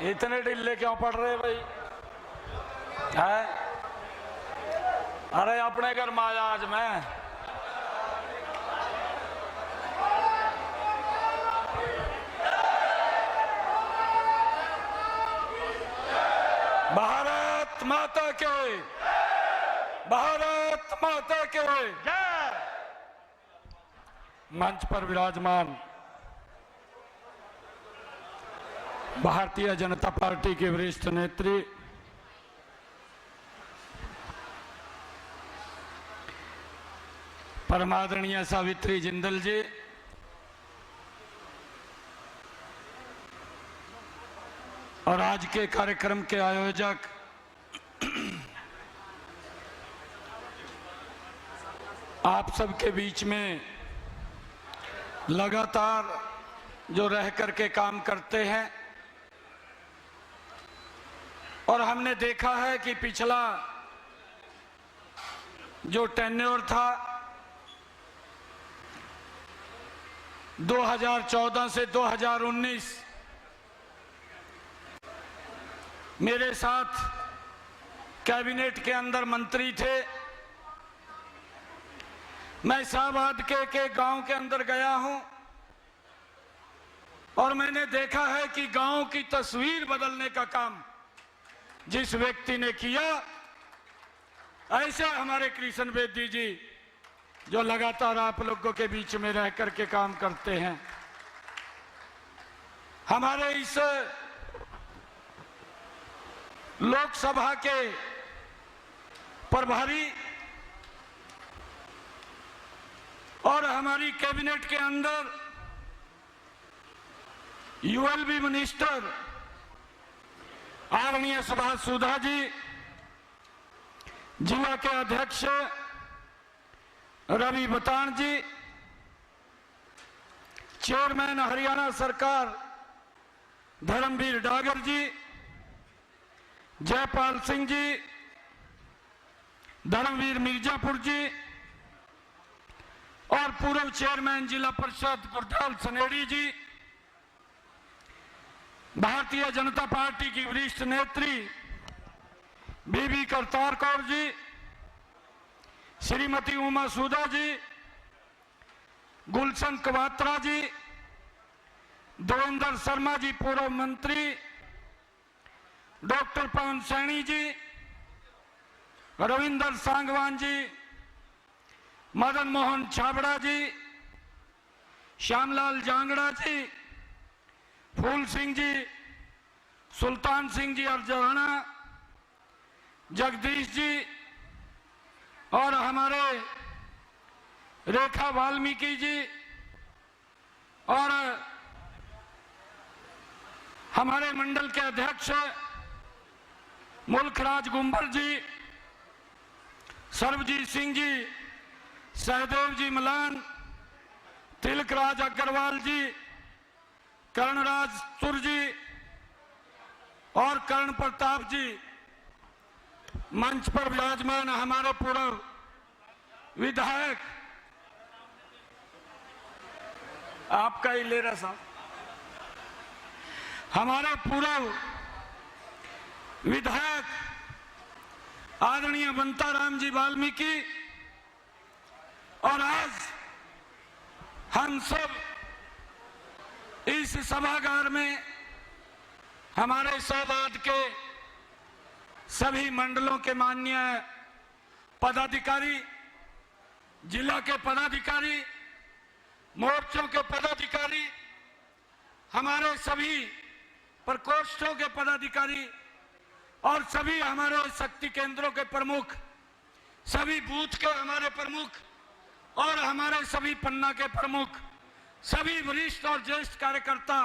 इतने ढीले क्यों पड़ रहे भाई है? अरे अपने घर में आया आज मैं। भारत माता के, भारत माता के जय। मंच पर विराजमान भारतीय जनता पार्टी के वरिष्ठ नेत्री परमादरणीय सावित्री जिंदल जी, और आज के कार्यक्रम के आयोजक आप सबके बीच में लगातार जो रह करके काम करते हैं, और हमने देखा है कि पिछला जो टेन्योर था 2014 से 2019 मेरे साथ कैबिनेट के अंदर मंत्री थे। मैं शाहबाद के गांव के अंदर गया हूं और मैंने देखा है कि गांव की तस्वीर बदलने का काम जिस व्यक्ति ने किया, ऐसे हमारे कृष्ण बेदी जी जो लगातार आप लोगों के बीच में रह करके काम करते हैं। हमारे इस लोकसभा के प्रभारी और हमारी कैबिनेट के अंदर यूएलबी मिनिस्टर आदरणीय सुभाष सुधा जी, जिला के अध्यक्ष रवि बतान जी, चेयरमैन हरियाणा सरकार धर्मवीर डागर जी, जयपाल सिंह जी, धर्मवीर मिर्जापुर जी, और पूर्व चेयरमैन जिला परिषद गुरदाल सनेड़ी जी, भारतीय जनता पार्टी की वरिष्ठ नेत्री बीबी करतार कौर जी, श्रीमती उमा सूदा जी, गुलशन कवात्रा जी, देवेंद्र शर्मा जी पूर्व मंत्री, डॉक्टर पवन सैनी जी, रविंदर सांगवान जी, मदन मोहन छाबड़ा जी, श्यामलाल जांगड़ा जी, फूल सिंह जी, सुल्तान सिंह जी अर्जवाना, जगदीश जी, और हमारे रेखा वाल्मीकि जी, और हमारे मंडल के अध्यक्ष मुल्खराज गुंबर जी, सर्वजीत सिंह जी, सहदेव जी मलान, तिलकराज अग्रवाल जी, कर्णराज सुर जी और कर्ण प्रताप जी, मंच पर विराजमान हमारे पूर्व विधायक, आपका ही ले रहा साहब, हमारे पूर्व विधायक आदरणीय बंताराम जी वाल्मीकि, और आज हम सब इस सभागार में हमारे शाहबाद के सभी मंडलों के माननीय पदाधिकारी, जिला के पदाधिकारी, मोर्चों के पदाधिकारी, हमारे सभी प्रकोष्ठों के पदाधिकारी और सभी हमारे शक्ति केंद्रों के प्रमुख, सभी बूथ के हमारे प्रमुख और हमारे सभी पन्ना के प्रमुख, सभी वरिष्ठ और ज्येष्ठ कार्यकर्ता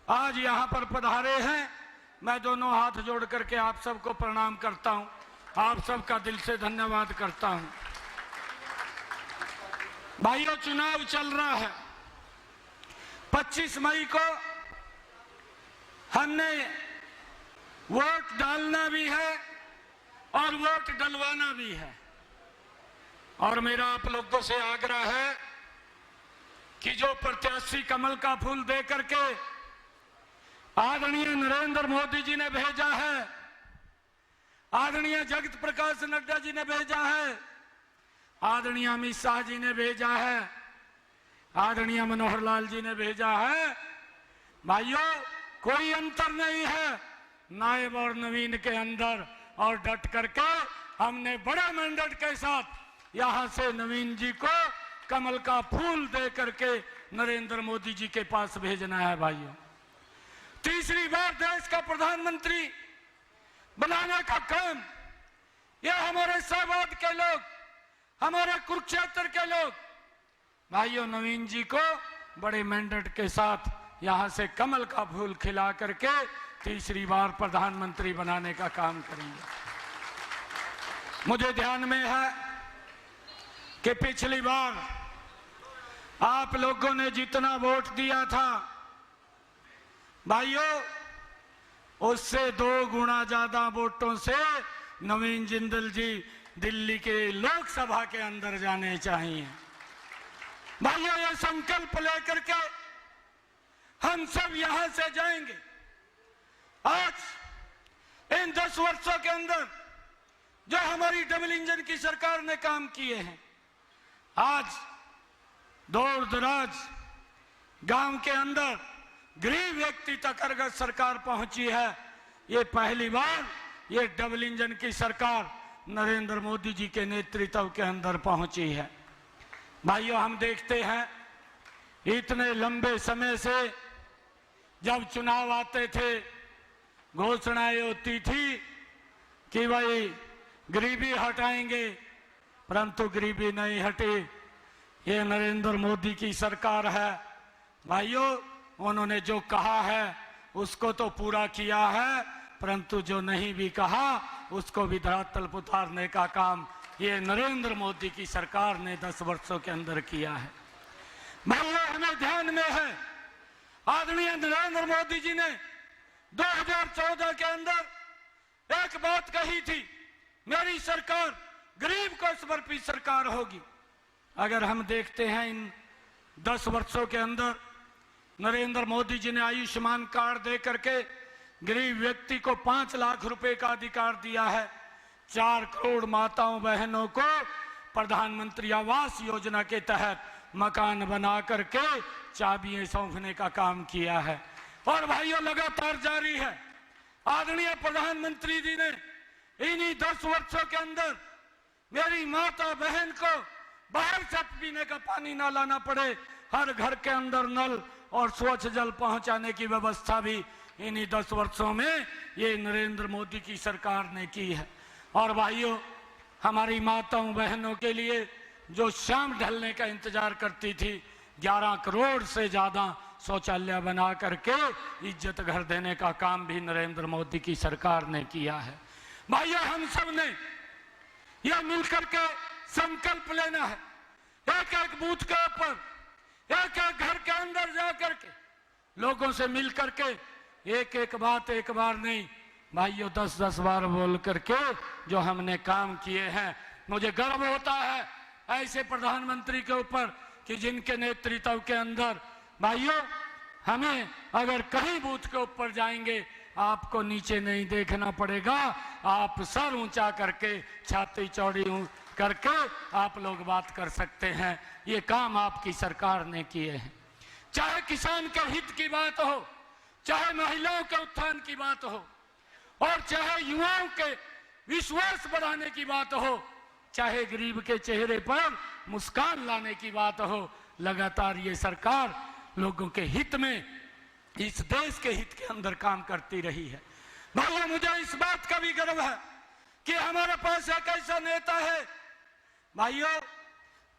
आज यहाँ पर पधारे हैं। मैं दोनों हाथ जोड़ करके आप सबको प्रणाम करता हूँ, आप सबका दिल से धन्यवाद करता हूँ। भाइयों, चुनाव चल रहा है। 25 मई को हमने वोट डालना भी है और वोट डलवाना भी है, और मेरा आप लोगों से आग्रह है कि जो प्रत्याशी कमल का फूल दे करके आदरणीय नरेंद्र मोदी जी ने भेजा है, आदरणीय जगत प्रकाश नड्डा जी ने भेजा है, आदरणीय अमित शाह जी ने भेजा है, आदरणीय मनोहर लाल जी ने भेजा है। भाइयों, कोई अंतर नहीं है नायब और नवीन के अंदर, और डट करके हमने बड़े मैंडेट के साथ यहां से नवीन जी को कमल का फूल दे करके नरेंद्र मोदी जी के पास भेजना है। भाइयों, तीसरी बार देश का प्रधानमंत्री बनाने का काम यह हमारे सहवाद के लोग, हमारे कुरुक्षेत्र के लोग, भाइयों नवीन जी को बड़े मैंडेट के साथ यहां से कमल का फूल खिला करके तीसरी बार प्रधानमंत्री बनाने का काम करेंगे। मुझे ध्यान में है कि पिछली बार आप लोगों ने जितना वोट दिया था भाइयों, उससे 2 गुना ज्यादा वोटों से नवीन जिंदल जी दिल्ली के लोकसभा के अंदर जाने चाहिए। भाइयों, ये संकल्प लेकर के हम सब यहां से जाएंगे। आज इन 10 वर्षों के अंदर जो हमारी डबल इंजन की सरकार ने काम किए हैं, आज दूर दराज गांव के अंदर गरीब व्यक्ति तक अगर सरकार पहुंची है, ये पहली बार ये डबल इंजन की सरकार नरेंद्र मोदी जी के नेतृत्व के अंदर पहुंची है। भाइयों, हम देखते हैं इतने लंबे समय से जब चुनाव आते थे घोषणाएं होती थी कि भाई गरीबी हटाएंगे, परंतु गरीबी नहीं हटी। ये नरेंद्र मोदी की सरकार है। भाइयों, उन्होंने जो कहा है उसको तो पूरा किया है, परंतु जो नहीं भी कहा उसको भी धरातल पर उतारने का काम ये नरेंद्र मोदी की सरकार ने 10 वर्षों के अंदर किया है। भाइयों, हमें ध्यान में है आदरणीय नरेंद्र मोदी जी ने 2014 के अंदर एक बात कही थी, मेरी सरकार गरीब को समर्पित सरकार होगी। अगर हम देखते हैं इन 10 वर्षों के अंदर नरेंद्र मोदी जी ने आयुष्मान कार्ड दे करके गरीब व्यक्ति को 5 लाख रुपए का अधिकार दिया है। 4 करोड़ माताओं बहनों को प्रधानमंत्री आवास योजना के तहत मकान बना करके चाबियां सौंपने का काम किया है। और भाइयों, लगातार जारी है। आदरणीय प्रधानमंत्री जी ने इन्हीं 10 वर्षों के अंदर मेरी माता बहन को बाहर से पीने का पानी ना लाना पड़े, हर घर के अंदर नल और स्वच्छ जल पहुंचाने की व्यवस्था भी इन्हीं 10 वर्षों में ये नरेंद्र मोदी की सरकार ने की है। और भाइयों, हमारी माताओं बहनों के लिए जो शाम ढलने का इंतजार करती थी, 11 करोड़ से ज्यादा शौचालय बना करके इज्जत घर देने का काम भी नरेंद्र मोदी की सरकार ने किया है। भाइयों, हम सब ने यह मिलकर के संकल्प लेना है, एक एक बूथ के ऊपर, एक एक घर के अंदर जा करके लोगों से मिल करके एक एक बात एक बार नहीं भाइयों 10-10 बार बोल करके जो हमने काम किए हैं। मुझे गर्व होता है ऐसे प्रधानमंत्री के ऊपर कि जिनके नेतृत्व के अंदर भाइयों हमें अगर कहीं बूथ के ऊपर जाएंगे आपको नीचे नहीं देखना पड़ेगा, आप सर ऊंचा करके छाती चौड़ी करके आप लोग बात कर सकते हैं। ये काम आपकी सरकार ने किए हैं। चाहे किसान के हित की बात हो, चाहे महिलाओं के उत्थान की बात हो, और चाहे युवाओं के विश्वास बढ़ाने की बात हो, चाहे गरीब के चेहरे पर मुस्कान लाने की बात हो, लगातार ये सरकार लोगों के हित में, इस देश के हित के अंदर काम करती रही है। भाइयों, मुझे इस बात का भी गर्व है कि हमारे पास एक ऐसा नेता है, भाइयों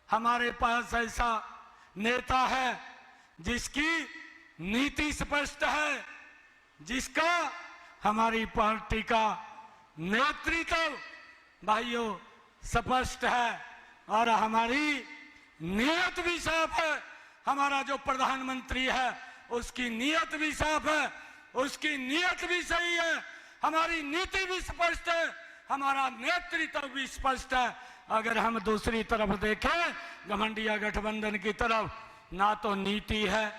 हमारे पास ऐसा नेता है जिसकी नीति स्पष्ट है, जिसका हमारी पार्टी का नेतृत्व भाइयों स्पष्ट है, और हमारी नीयत भी साफ है। हमारा जो प्रधानमंत्री है उसकी नीयत भी साफ है, उसकी नीयत भी सही है, हमारी नीति भी स्पष्ट है, हमारा नेतृत्व भी स्पष्ट है। अगर हम दूसरी तरफ देखें घमंडिया गठबंधन की तरफ, ना तो नीति है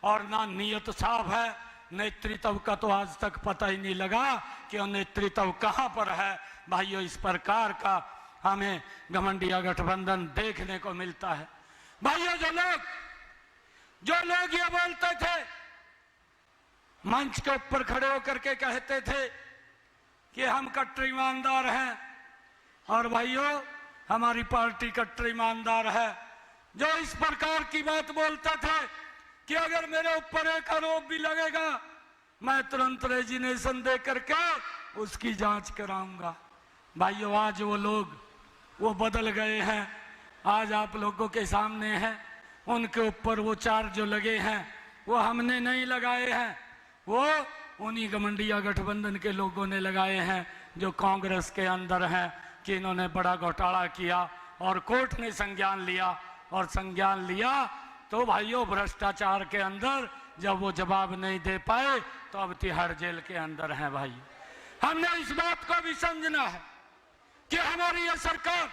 और ना नीयत साफ है, नेतृत्व का तो आज तक पता ही नहीं लगा कि वो नेतृत्व कहां पर है। भाइयों, इस प्रकार का हमें घमंडिया गठबंधन देखने को मिलता है। भाइयों, जो लोग ये बोलते थे, मंच के ऊपर खड़े होकर के कहते थे कि हम कट्टर ईमानदार हैं, और भाइयों हमारी पार्टी कट्टर ईमानदार है, जो इस प्रकार की बात बोलते थे कि अगर मेरे ऊपर एक आरोप भी लगेगा मैं तुरंत रेजिग्नेशन दे करके उसकी जांच कराऊंगा। भाइयों, आज वो लोग वो बदल गए हैं। आज आप लोगों के सामने हैं, उनके ऊपर वो चार्ज जो लगे हैं वो हमने नहीं लगाए हैं, वो उन्हीं घमंडिया गठबंधन के लोगों ने लगाए हैं जो कांग्रेस के अंदर हैं कि इन्होंने बड़ा घोटाला किया और कोर्ट ने संज्ञान लिया, और संज्ञान लिया तो भाइयों भ्रष्टाचार के अंदर जब वो जवाब नहीं दे पाए तो अब तिहाड़ जेल के अंदर हैं। भाई, हमने इस बात को भी समझना है कि हमारी यह सरकार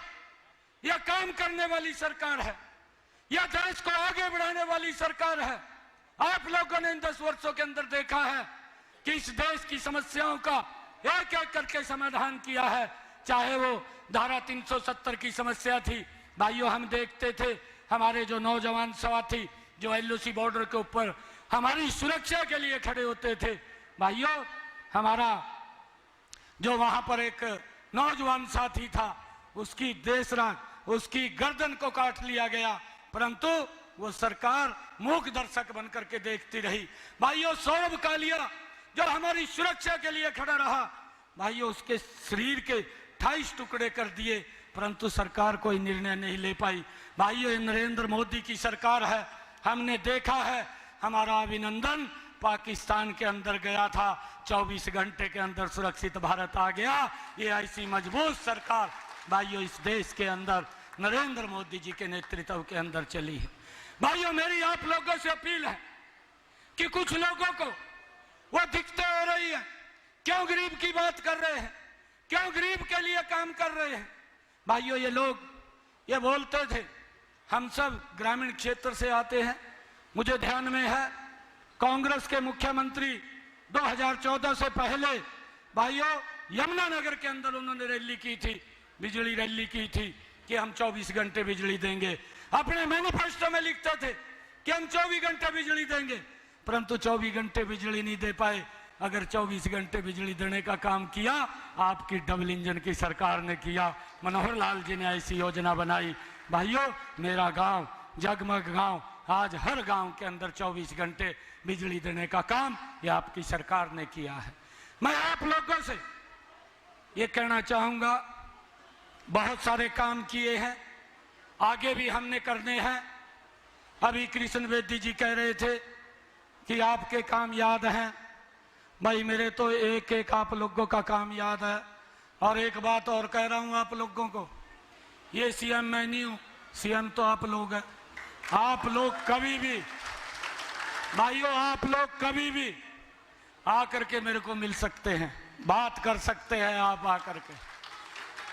यह काम करने वाली सरकार है, यह देश को आगे बढ़ाने वाली सरकार है। आप लोगों ने इन 10 वर्षों के अंदर देखा है कि इस देश की समस्याओं का एक एक करके समाधान किया है। चाहे वो धारा 370 की समस्या थी, भाइयों हम देखते थे हमारे जो नौजवान साथी जो LOC बॉर्डर के ऊपर हमारी सुरक्षा के लिए खड़े होते थे, भाइयों हमारा जो वहां पर एक नौजवान साथी था उसकी उसकी गर्दन को काट लिया गया, परंतु वो सरकार मूक दर्शक बनकर के देखती रही। भाइयों, सौरभ कालिया जो हमारी सुरक्षा के लिए खड़ा रहा, भाइयों उसके शरीर के 28 टुकड़े कर दिए, परंतु सरकार कोई निर्णय नहीं ले पाई। भाइयों, ये नरेंद्र मोदी की सरकार है। हमने देखा है हमारा अभिनंदन पाकिस्तान के अंदर गया था, 24 घंटे के अंदर सुरक्षित भारत आ गया। ये ऐसी मजबूत सरकार भाइयों इस देश के अंदर नरेंद्र मोदी जी के नेतृत्व के अंदर चली है। भाइयों, मेरी आप लोगों से अपील है कि कुछ लोगों को वो दिक्कतें हो रही है, क्यों गरीब की बात कर रहे हैं, क्यों गरीब के लिए काम कर रहे हैं। भाइयों, ये लोग ये बोलते थे, हम सब ग्रामीण क्षेत्र से आते हैं। मुझे ध्यान में है कांग्रेस के मुख्यमंत्री 2014 से पहले भाइयों यमुनानगर के अंदर उन्होंने रैली की थी, बिजली रैली की थी कि हम 24 घंटे बिजली देंगे। अपने मैनिफेस्टो में लिखते थे कि हम 24 घंटे बिजली देंगे, परंतु 24 घंटे बिजली नहीं दे पाए। अगर 24 घंटे बिजली देने का काम किया आपकी डबल इंजन की सरकार ने किया, मनोहर लाल जी ने ऐसी योजना बनाई। भाइयों, मेरा गांव जगमग गांव, आज हर गांव के अंदर 24 घंटे बिजली देने का काम ये आपकी सरकार ने किया है। मैं आप लोगों से ये कहना चाहूंगा, बहुत सारे काम किए हैं, आगे भी हमने करने हैं। अभी कृष्ण बेदी जी कह रहे थे कि आपके काम याद हैं। भाई, मेरे तो एक एक आप लोगों का काम याद है। और एक बात और कह रहा हूं आप लोगों को, ये CM मैं नहीं हूं, CM तो आप लोग हैं। आप लोग कभी भी भाइयों, आप लोग कभी भी आकर के मेरे को मिल सकते हैं, बात कर सकते हैं। आप आकर के,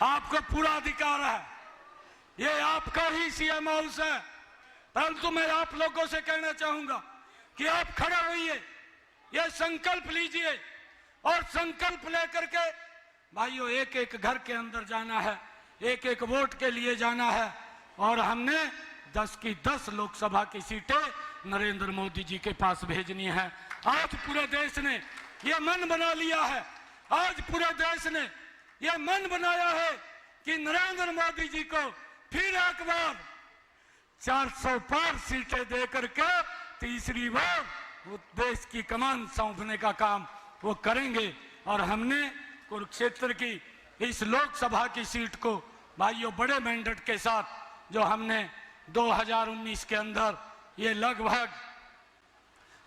आपको पूरा अधिकार है, ये आपका ही CM हाउस है। परंतु मैं आप लोगों से कहना चाहूंगा कि आप खड़े होइए, ये संकल्प लीजिए और संकल्प लेकर के भाइयों एक एक घर के अंदर जाना है, एक एक वोट के लिए जाना है। और हमने 10 की 10 लोकसभा की सीटें नरेंद्र मोदी जी के पास भेजनी है। आज पूरे देश ने यह मन बना लिया है, आज पूरे देश ने यह मन बनाया है कि नरेंद्र मोदी जी को फिर एक बार 400 पार सीटें दे करके तीसरी बार वो देश की कमान सौंपने का काम वो करेंगे। और हमने कुरुक्षेत्र की इस लोकसभा की सीट को भाइयों बड़े मैंडेट के साथ जो हमने 2019 के अंदर ये लगभग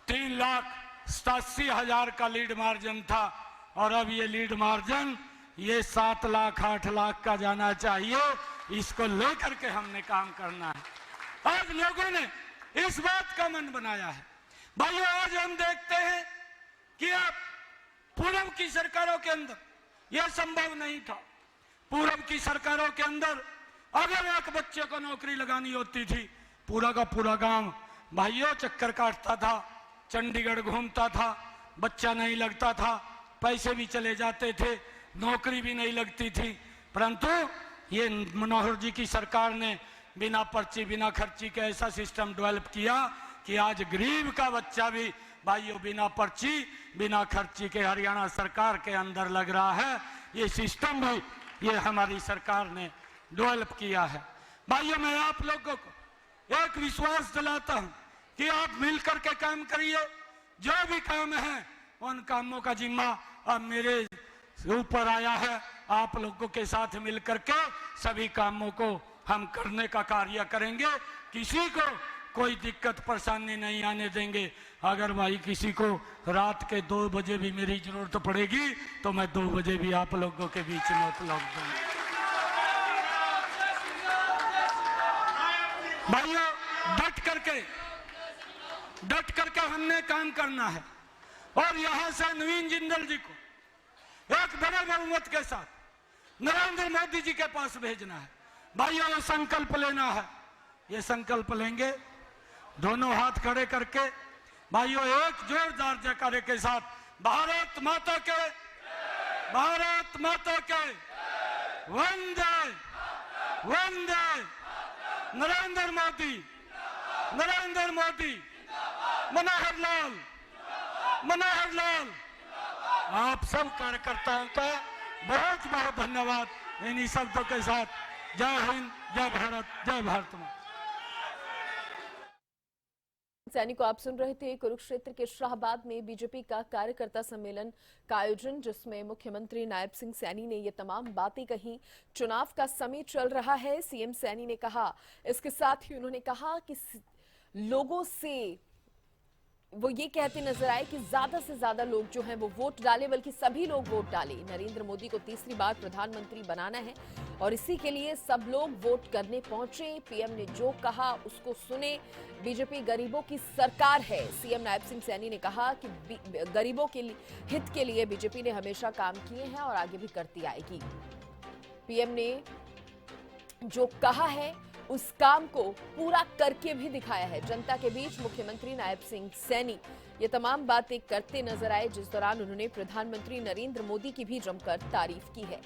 3,87,000 का लीड मार्जिन था, और अब ये लीड मार्जिन ये 7 लाख 8 लाख का जाना चाहिए। इसको लेकर के हमने काम करना है। आज लोगों ने इस बात का मन बनाया है। भाइयों, आज हम देखते हैं कि अब पूर्व की सरकारों के अंदर यह संभव नहीं था। पूर्व की सरकारों के अंदर अगर एक बच्चे को नौकरी लगानी होती थी, पूरा का पूरा गांव भाइयों चक्कर काटता था, चंडीगढ़ घूमता था, बच्चा नहीं लगता था, पैसे भी चले जाते थे, नौकरी भी नहीं लगती थी। परंतु ये मनोहर जी की सरकार ने बिना पर्ची बिना खर्ची के ऐसा सिस्टम डेवलप किया कि आज गरीब का बच्चा भी भाइयों बिना पर्ची बिना खर्ची के हरियाणा सरकार के अंदर लग रहा है। ये सिस्टम भी ये हमारी सरकार ने डेवलप किया है। भाइयों, मैं आप लोगों को एक विश्वास दिलाता हूं कि आप मिलकर के काम करिए। जो भी काम है उन कामों का जिम्मा अब मेरे ऊपर आया है। आप लोगों के साथ मिलकर के सभी कामों को हम करने का कार्य करेंगे। किसी को कोई दिक्कत परेशानी नहीं आने देंगे। अगर भाई किसी को रात के 2 बजे भी मेरी जरूरत पड़ेगी तो मैं 2 बजे भी आप लोगों के बीच में उपलब्ध हूँ। भाइयों, डट करके हमने काम करना है और यहां से नवीन जिंदल जी को एक बड़े बहुमत के साथ नरेंद्र मोदी जी के पास भेजना है। भाइयों, ये संकल्प लेना है, ये संकल्प लेंगे दोनों हाथ खड़े करके। भाइयों, एक जोरदार जयकारे के साथ भारत माता के, भारत माता के, वंदे वंदे, नरेंद्र मोदी, नरेंद्र मोदी, मनोहर लाल, मनोहर लाल। आप सब कार्यकर्ताओं का बहुत बहुत धन्यवाद। इन्हीं शब्दों के साथ जय हिंद, जय भारत, जय भारत माता। सैनी को आप सुन रहे थे। कुरुक्षेत्र के शाहबाद में बीजेपी का कार्यकर्ता सम्मेलन का आयोजन, जिसमें मुख्यमंत्री नायब सिंह सैनी ने ये तमाम बातें कही। चुनाव का समय चल रहा है, सीएम सैनी ने कहा। इसके साथ ही उन्होंने कहा कि लोगों से वो ये कहते नजर आए कि ज्यादा से ज्यादा लोग जो हैं वो वोट डालें, बल्कि सभी लोग वोट डालें। नरेंद्र मोदी को तीसरी बार प्रधानमंत्री बनाना है और इसी के लिए सब लोग वोट करने पहुंचे। पीएम ने जो कहा उसको सुने। बीजेपी गरीबों की सरकार है। सीएम नायब सिंह सैनी ने कहा कि गरीबों के हित के लिए बीजेपी ने हमेशा काम किए हैं और आगे भी करती आएगी। पीएम ने जो कहा है उस काम को पूरा करके भी दिखाया है। जनता के बीच मुख्यमंत्री नायब सिंह सैनी ये तमाम बातें करते नजर आए, जिस दौरान उन्होंने प्रधानमंत्री नरेंद्र मोदी की भी जमकर तारीफ की है।